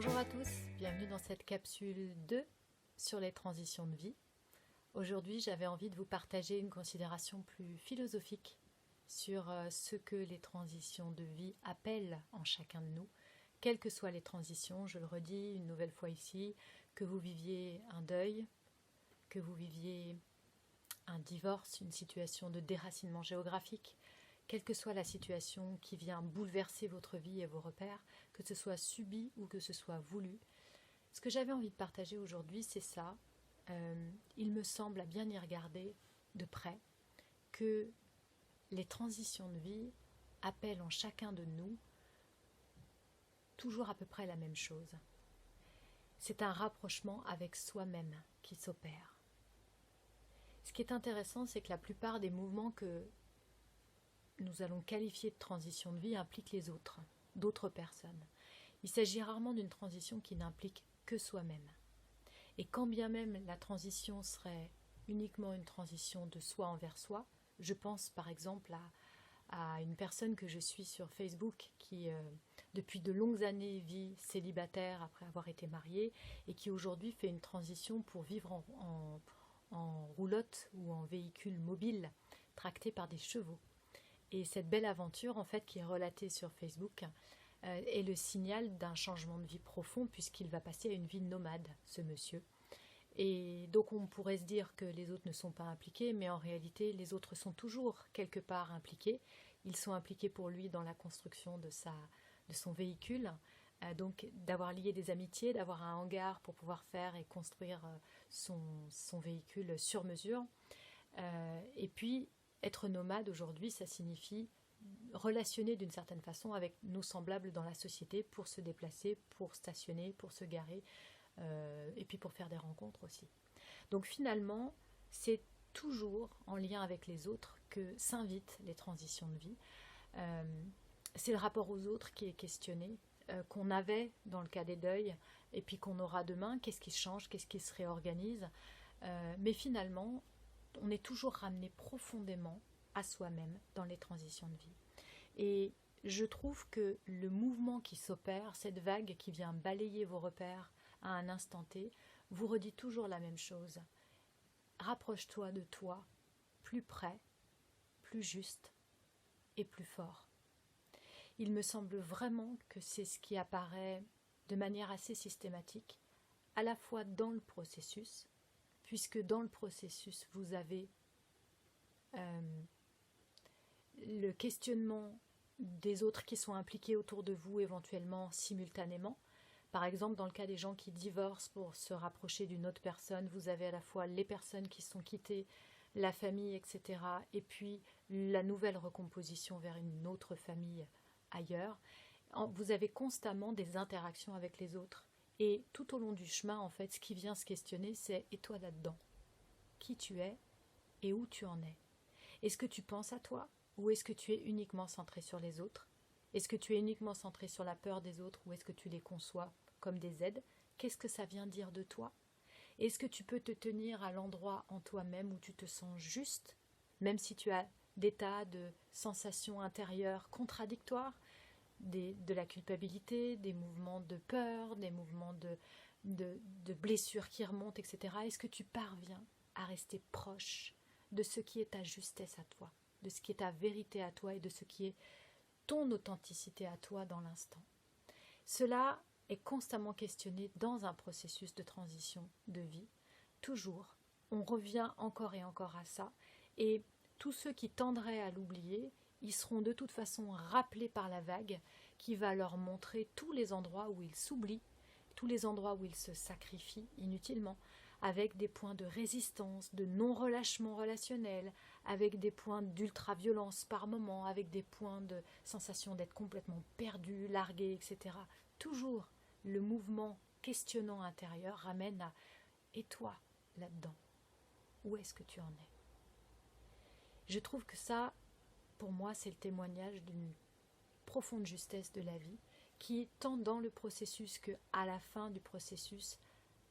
Bonjour à tous, bienvenue dans cette capsule 2 sur les transitions de vie. Aujourd'hui, j'avais envie de vous partager une considération plus philosophique sur ce que les transitions de vie appellent en chacun de nous, quelles que soient les transitions, je le redis une nouvelle fois ici, que vous viviez un deuil, que vous viviez un divorce, une situation de déracinement géographique, quelle que soit la situation qui vient bouleverser votre vie et vos repères, que ce soit subi ou que ce soit voulu. Ce que j'avais envie de partager aujourd'hui, c'est ça. Il me semble, à bien y regarder de près, que les transitions de vie appellent en chacun de nous toujours à peu près la même chose. C'est un rapprochement avec soi-même qui s'opère. Ce qui est intéressant, c'est que la plupart des mouvements que nous allons qualifier de transition de vie impliquent les autres, d'autres personnes. Il s'agit rarement d'une transition qui n'implique que soi-même. Et quand bien même la transition serait uniquement une transition de soi envers soi, je pense par exemple à une personne que je suis sur Facebook qui, depuis de longues années, vit célibataire après avoir été mariée et qui aujourd'hui fait une transition pour vivre en roulotte ou en véhicule mobile, tracté par des chevaux. Et cette belle aventure, en fait, qui est relatée sur Facebook, est le signal d'un changement de vie profond puisqu'il va passer à une vie nomade, ce monsieur. Et donc on pourrait se dire que les autres ne sont pas impliqués, mais en réalité, les autres sont toujours quelque part impliqués. Ils sont impliqués pour lui dans la construction de son véhicule, donc d'avoir lié des amitiés, d'avoir un hangar pour pouvoir faire et construire son véhicule sur mesure. Et puis, être nomade aujourd'hui, ça signifie relationner d'une certaine façon avec nos semblables dans la société pour se déplacer, pour stationner, pour se garer, et puis pour faire des rencontres aussi. Donc finalement, c'est toujours en lien avec les autres que s'invitent les transitions de vie. C'est le rapport aux autres qui est questionné, qu'on avait dans le cas des deuils, et puis qu'on aura demain, qu'est-ce qui change, qu'est-ce qui se réorganise. Mais finalement, on est toujours ramené profondément à soi-même dans les transitions de vie. Et je trouve que le mouvement qui s'opère, cette vague qui vient balayer vos repères à un instant T, vous redit toujours la même chose. Rapproche-toi de toi, plus près, plus juste et plus fort. Il me semble vraiment que c'est ce qui apparaît de manière assez systématique, à la fois dans le processus, puisque dans le processus, vous avez le questionnement des autres qui sont impliqués autour de vous éventuellement simultanément. Par exemple, dans le cas des gens qui divorcent pour se rapprocher d'une autre personne, vous avez à la fois les personnes qui sont quittées, la famille, etc. et puis la nouvelle recomposition vers une autre famille ailleurs. Vous avez constamment des interactions avec les autres. Et tout au long du chemin, en fait, ce qui vient se questionner, c'est « et toi là-dedans ? Qui tu es et où tu en es ? Est-ce que tu penses à toi ou est-ce que tu es uniquement centré sur les autres ? Est-ce que tu es uniquement centré sur la peur des autres ou est-ce que tu les conçois comme des aides ? Qu'est-ce que ça vient dire de toi ? Est-ce que tu peux te tenir à l'endroit en toi-même où tu te sens juste, même si tu as des tas de sensations intérieures contradictoires, de la culpabilité, des mouvements de peur, des mouvements de blessures qui remontent, etc. Est-ce que tu parviens à rester proche de ce qui est ta justesse à toi, de ce qui est ta vérité à toi et de ce qui est ton authenticité à toi dans l'instant ? Cela est constamment questionné dans un processus de transition de vie. Toujours, on revient encore et encore à ça. Et tous ceux qui tendraient à l'oublier, ils seront de toute façon rappelés par la vague qui va leur montrer tous les endroits où ils s'oublient, tous les endroits où ils se sacrifient inutilement, avec des points de résistance, de non-relâchement relationnel, avec des points d'ultra-violence par moment, avec des points de sensation d'être complètement perdu, largué, etc. Toujours, le mouvement questionnant intérieur ramène à « et toi, là-dedans, où est-ce que tu en es ?» Je trouve que ça, pour moi, c'est le témoignage d'une profonde justesse de la vie qui, tant dans le processus qu'à la fin du processus,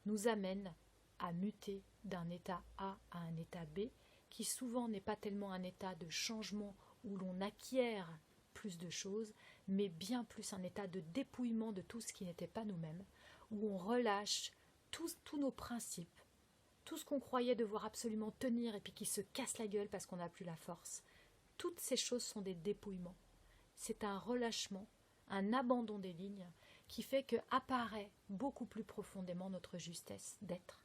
nous amène à muter d'un état A à un état B, qui souvent n'est pas tellement un état de changement où l'on acquiert plus de choses, mais bien plus un état de dépouillement de tout ce qui n'était pas nous-mêmes, où on relâche tous nos principes, tout ce qu'on croyait devoir absolument tenir et puis qui se casse la gueule parce qu'on n'a plus la force. Toutes ces choses sont des dépouillements. C'est un relâchement, un abandon des lignes qui fait que apparaît beaucoup plus profondément notre justesse d'être,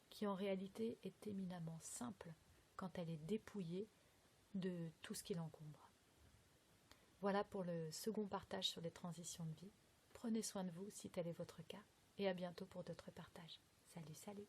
qui en réalité est éminemment simple quand elle est dépouillée de tout ce qui l'encombre. Voilà pour le second partage sur les transitions de vie. Prenez soin de vous si tel est votre cas et à bientôt pour d'autres partages. Salut, salut!